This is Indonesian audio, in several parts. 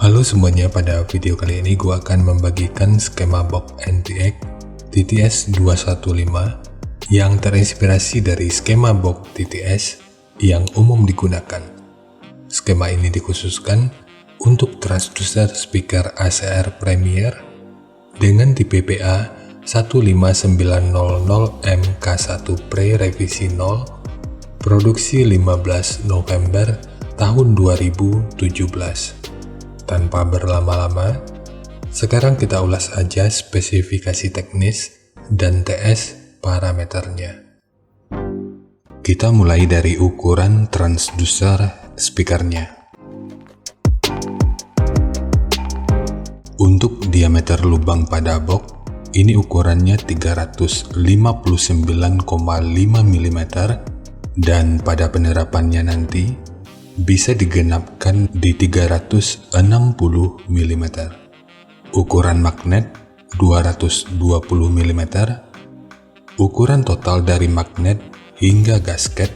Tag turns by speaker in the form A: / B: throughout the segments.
A: Halo semuanya, pada video kali ini gue akan membagikan skema box NTX TTS215 yang terinspirasi dari skema box TTS yang umum digunakan. Skema ini dikhususkan untuk transducer speaker ACR Premier dengan tipe PA 15900 MK1 Pre Revisi 0, produksi 15 November tahun 2017. Tanpa berlama-lama, sekarang kita ulas aja spesifikasi teknis dan TS parameternya. Kita mulai dari ukuran transducer speakernya. Untuk diameter lubang pada box, ini ukurannya 359,5 mm dan pada penerapannya nanti bisa digenapkan di 360 mm. Ukuran magnet 220 mm. Ukuran total dari magnet hingga gasket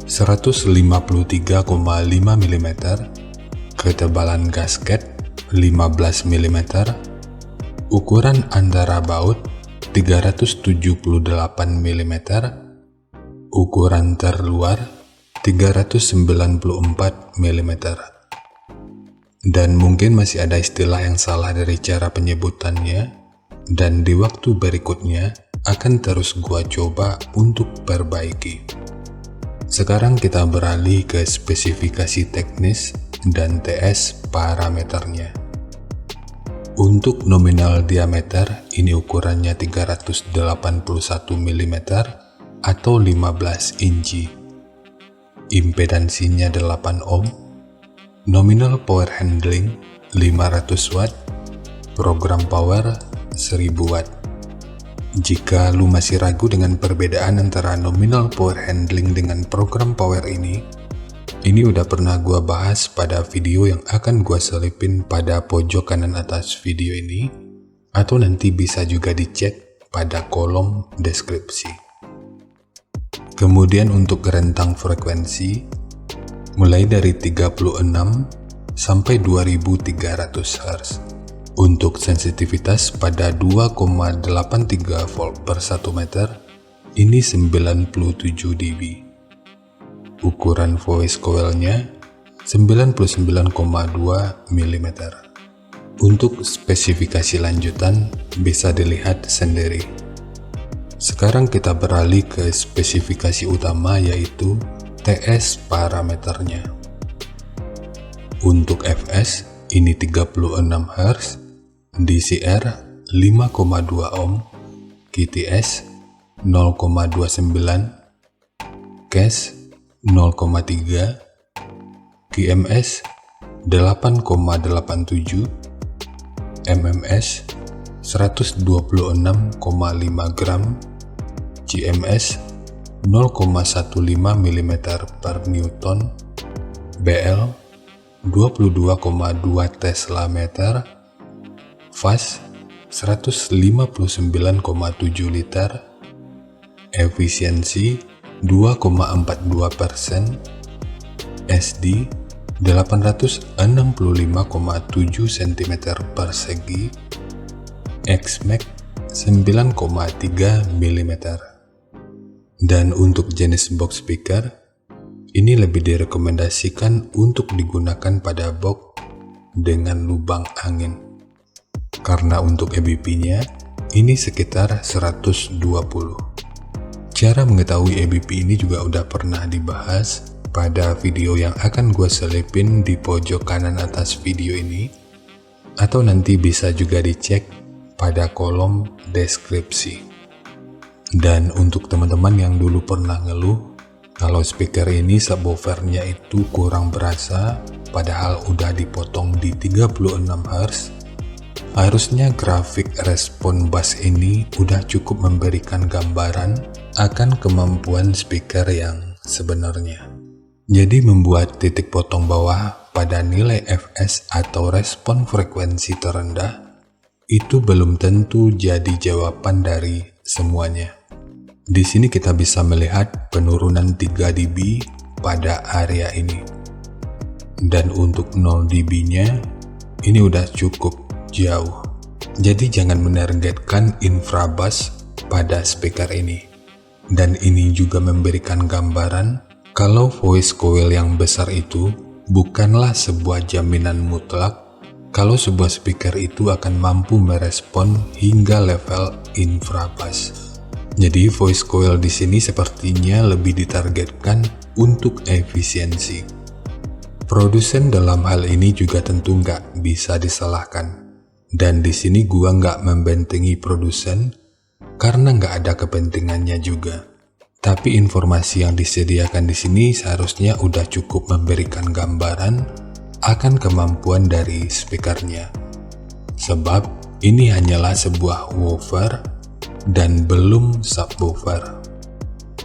A: 153,5 mm. Ketebalan gasket 15 mm. Ukuran antara baut 378 mm. Ukuran terluar 394 mm. Dan mungkin masih ada istilah yang salah dari cara penyebutannya, dan di waktu berikutnya akan terus gua coba untuk perbaiki. Sekarang kita beralih ke spesifikasi teknis dan TS parameternya. Untuk nominal diameter, ini ukurannya 381 mm atau 15 inci. Impedansinya 8 ohm, nominal power handling 500 watt, program power 1000 watt. Jika lu masih ragu dengan perbedaan antara nominal power handling dengan program power ini udah pernah gua bahas pada video yang akan gua selipin pada pojok kanan atas video ini, atau nanti bisa juga dicek pada kolom deskripsi. Kemudian untuk rentang frekuensi, mulai dari 36 sampai 2300 Hz. Untuk sensitivitas pada 2,83 volt per 1 meter, ini 97 dB. Ukuran voice coilnya 99,2 mm. Untuk spesifikasi lanjutan bisa dilihat sendiri. Sekarang kita beralih ke spesifikasi utama, yaitu TS parameternya. Untuk Fs, ini 36 Hz, DCR 5,2 ohm, QTS 0,29, CAS 0,3, QMS 8,87, MMS 126,5 gram, GMS 0,15 mm per Newton, BL 22,2 Tesla meter, fast 159,7 liter, efisiensi 2,42%, SD 865,7 cm per segi, XMAX 9,3 mm. Dan untuk jenis box speaker, ini lebih direkomendasikan untuk digunakan pada box dengan lubang angin, karena untuk EBP-nya ini sekitar 120. Cara mengetahui EBP ini juga udah pernah dibahas pada video yang akan gue selipin di pojok kanan atas video ini, atau nanti bisa juga dicek pada kolom deskripsi. Dan untuk teman-teman yang dulu pernah ngeluh kalau speaker ini subwoofernya itu kurang berasa padahal udah dipotong di 36 Hz, harusnya grafik respon bass ini udah cukup memberikan gambaran akan kemampuan speaker yang sebenarnya. Jadi membuat titik potong bawah pada nilai Fs atau respon frekuensi terendah itu belum tentu jadi jawaban dari semuanya. Di sini kita bisa melihat penurunan 3 dB pada area ini. Dan untuk 0 dB-nya, ini udah cukup jauh. Jadi jangan menargetkan infrabass pada speaker ini. Dan ini juga memberikan gambaran kalau voice coil yang besar itu bukanlah sebuah jaminan mutlak kalau sebuah speaker itu akan mampu merespon hingga level infrabass. Jadi voice coil di sini sepertinya lebih ditargetkan untuk efisiensi. Produsen dalam hal ini juga tentu nggak bisa disalahkan. Dan di sini gua nggak membentengi produsen karena nggak ada kepentingannya juga. Tapi informasi yang disediakan di sini seharusnya udah cukup memberikan gambaran akan kemampuan dari speakernya. Sebab ini hanyalah sebuah woofer dan belum subwoofer.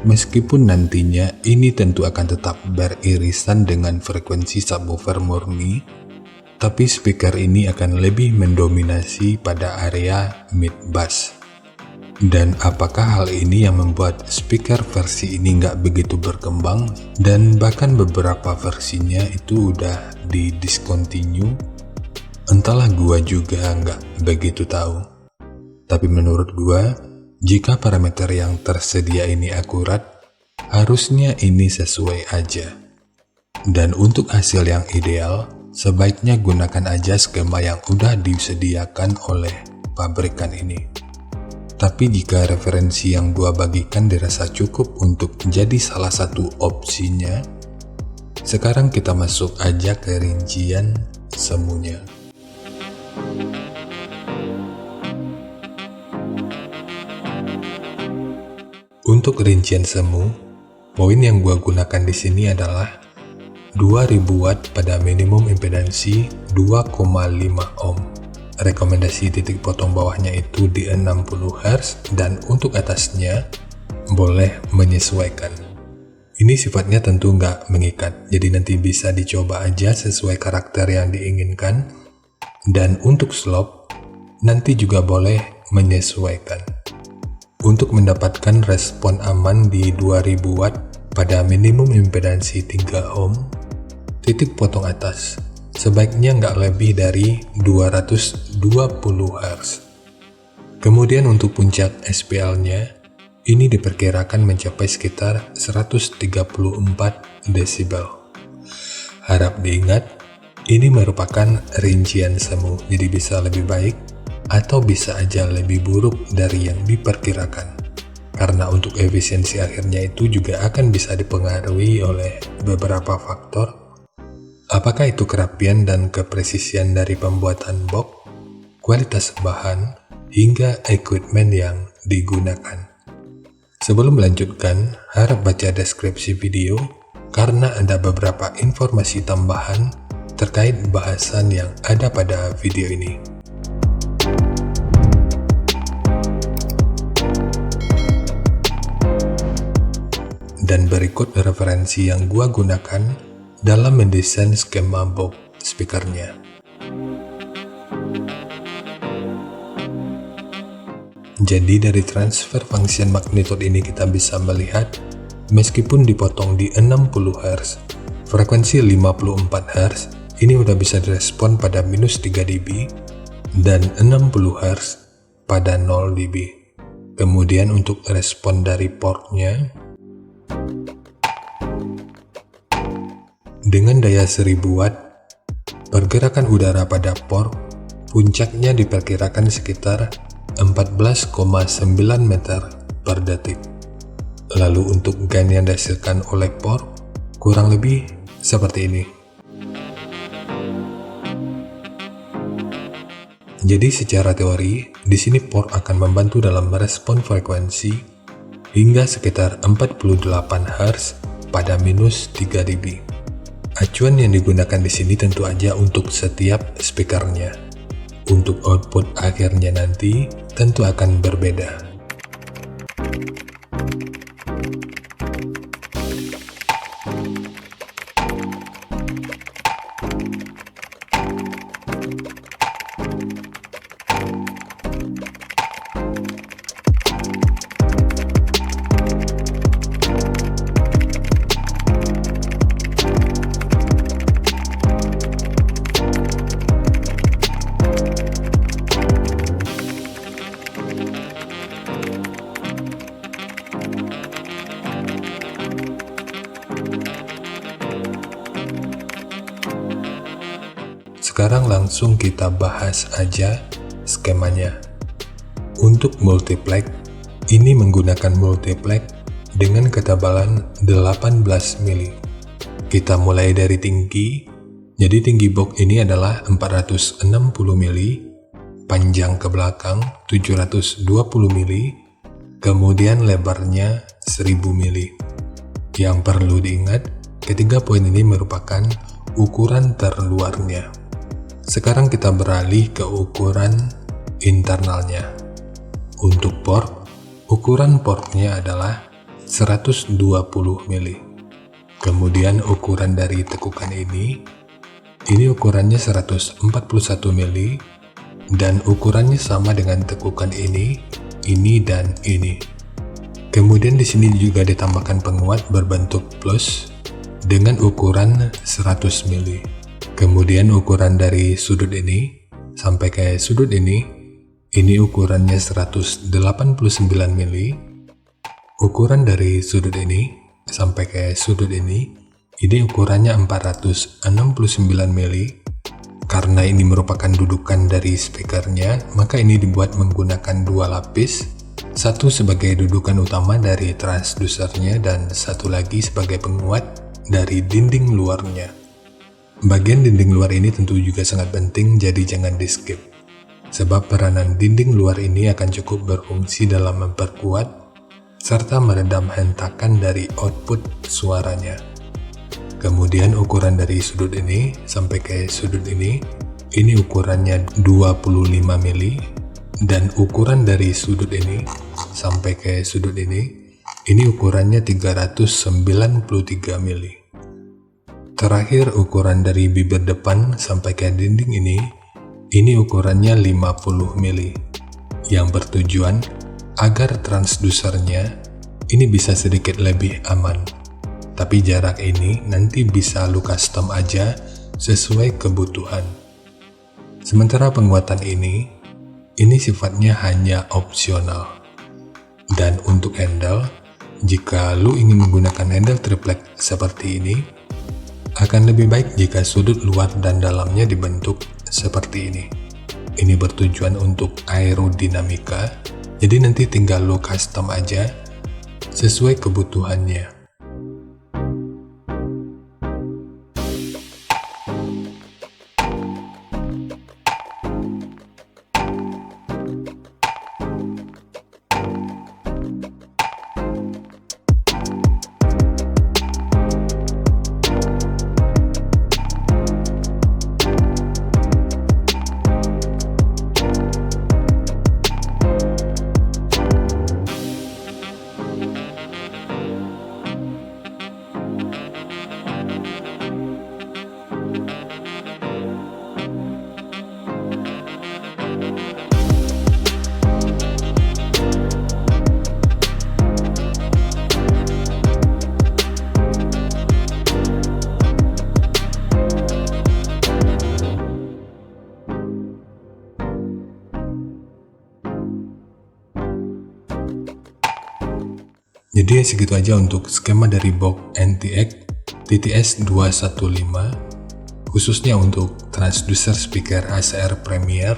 A: Meskipun nantinya ini tentu akan tetap beririsan dengan frekuensi subwoofer murni, tapi speaker ini akan lebih mendominasi pada area mid bass. Dan apakah hal ini yang membuat speaker versi ini nggak begitu berkembang dan bahkan beberapa versinya itu udah di-discontinue? Entahlah, gua juga nggak begitu tahu. Tapi menurut gua, jika parameter yang tersedia ini akurat, harusnya ini sesuai aja. Dan untuk hasil yang ideal, sebaiknya gunakan aja skema yang udah disediakan oleh pabrikan ini. Tapi jika referensi yang gua bagikan dirasa cukup untuk jadi salah satu opsinya, sekarang kita masuk aja ke rincian semuanya. Untuk rincian semu, poin yang gua gunakan di sini adalah 2000 watt pada minimum impedansi 2,5 ohm. Rekomendasi titik potong bawahnya itu di 60 Hz dan untuk atasnya boleh menyesuaikan. Ini sifatnya tentu nggak mengikat, jadi nanti bisa dicoba aja sesuai karakter yang diinginkan. Dan untuk slope, nanti juga boleh menyesuaikan. Untuk mendapatkan respon aman di 2000 watt pada minimum impedansi 3 ohm, titik potong atas sebaiknya nggak lebih dari 220 Hz. Kemudian untuk puncak SPL-nya, ini diperkirakan mencapai sekitar 134 desibel. Harap diingat, ini merupakan rincian semu, jadi bisa lebih baik atau bisa aja lebih buruk dari yang diperkirakan. Karena untuk efisiensi akhirnya itu juga akan bisa dipengaruhi oleh beberapa faktor. Apakah itu kerapian dan kepresisian dari pembuatan box, kualitas bahan, hingga equipment yang digunakan. Sebelum melanjutkan, harap baca deskripsi video karena ada beberapa informasi tambahan terkait bahasan yang ada pada video ini. Dan berikut referensi yang gua gunakan dalam mendesain skema box speakernya. Jadi dari transfer function magnitude ini kita bisa melihat, meskipun dipotong di 60 Hz, frekuensi 54 Hz ini udah bisa direspon pada minus 3 dB dan 60 Hz pada 0 dB. Kemudian untuk respon dari portnya, dengan daya 1000 watt, pergerakan udara pada port puncaknya diperkirakan sekitar 14,9 meter per detik. Lalu untuk gain yang dihasilkan oleh port kurang lebih seperti ini. Jadi secara teori, di sini port akan membantu dalam merespon frekuensi hingga sekitar 48 Hz pada minus 3 dB. Acuan yang digunakan di sini tentu aja untuk setiap speakernya. Untuk output akhirnya nanti tentu akan berbeda. Sekarang langsung kita bahas aja skemanya. Untuk multiplex, ini menggunakan multiplex dengan ketebalan 18 mili. Kita mulai dari tinggi. Jadi tinggi box ini adalah 460 mili, panjang ke belakang 720 mili, kemudian lebarnya 1000 mili. Yang perlu diingat, ketiga poin ini merupakan ukuran terluarnya. Sekarang kita beralih ke ukuran internalnya. Untuk port, ukuran portnya adalah 120 mili. Kemudian ukuran dari tekukan ini ukurannya 141 mili, dan ukurannya sama dengan tekukan ini dan ini. Kemudian di sini juga ditambahkan penguat berbentuk plus dengan ukuran 100 mili. Kemudian ukuran dari sudut ini sampai ke sudut ini ukurannya 189 mili. Ukuran dari sudut ini sampai ke sudut ini ukurannya 469 mili. Karena ini merupakan dudukan dari speakernya, maka ini dibuat menggunakan dua lapis, satu sebagai dudukan utama dari transdusernya dan satu lagi sebagai penguat dari dinding luarnya. Bagian dinding luar ini tentu juga sangat penting, jadi jangan di skip, sebab peranan dinding luar ini akan cukup berfungsi dalam memperkuat serta meredam hentakan dari output suaranya. Kemudian ukuran dari sudut ini sampai ke sudut ini ukurannya 25 mili, dan ukuran dari sudut ini sampai ke sudut ini ukurannya 393 mili. Terakhir, ukuran dari bibir depan sampai ke dinding ini ukurannya 50 mili, yang bertujuan agar transdusernya ini bisa sedikit lebih aman. Tapi jarak ini nanti bisa lu custom aja sesuai kebutuhan. Sementara penguatan ini sifatnya hanya opsional. Dan untuk handle, jika lu ingin menggunakan handle triplek seperti ini, akan lebih baik jika sudut luar dan dalamnya dibentuk seperti ini. Ini bertujuan untuk aerodinamika, jadi nanti tinggal lo custom aja sesuai kebutuhannya. Jadi segitu aja untuk skema dari box NTX TTS215, khususnya untuk transducer speaker ACR Premier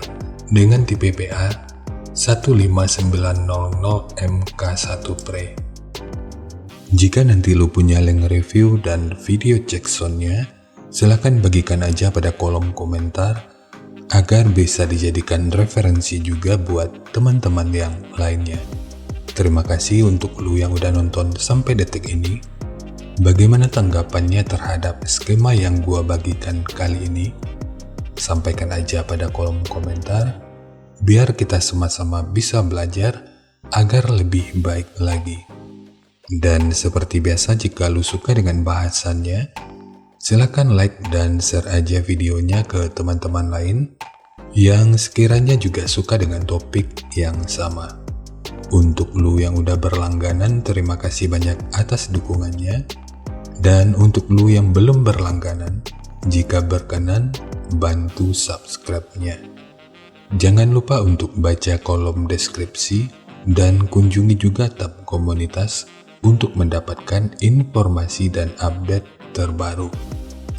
A: dengan tipe PA 15900MK1 Pre. Jika nanti lu punya link review dan video cek soundnya, silahkan bagikan aja pada kolom komentar agar bisa dijadikan referensi juga buat teman-teman yang lainnya. Terima kasih untuk lu yang udah nonton sampai detik ini. Bagaimana tanggapannya terhadap skema yang gua bagikan kali ini? Sampaikan aja pada kolom komentar, biar kita sama-sama bisa belajar agar lebih baik lagi. Dan seperti biasa, jika lu suka dengan bahasannya, silakan like dan share aja videonya ke teman-teman lain yang sekiranya juga suka dengan topik yang sama. Untuk lu yang udah berlangganan, terima kasih banyak atas dukungannya. Dan untuk lu yang belum berlangganan, jika berkenan, bantu subscribe-nya. Jangan lupa untuk baca kolom deskripsi dan kunjungi juga tab komunitas untuk mendapatkan informasi dan update terbaru.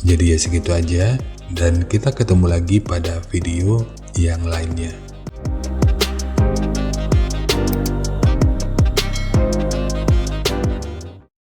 A: Jadi ya segitu aja. Dan kita ketemu lagi pada video yang lainnya.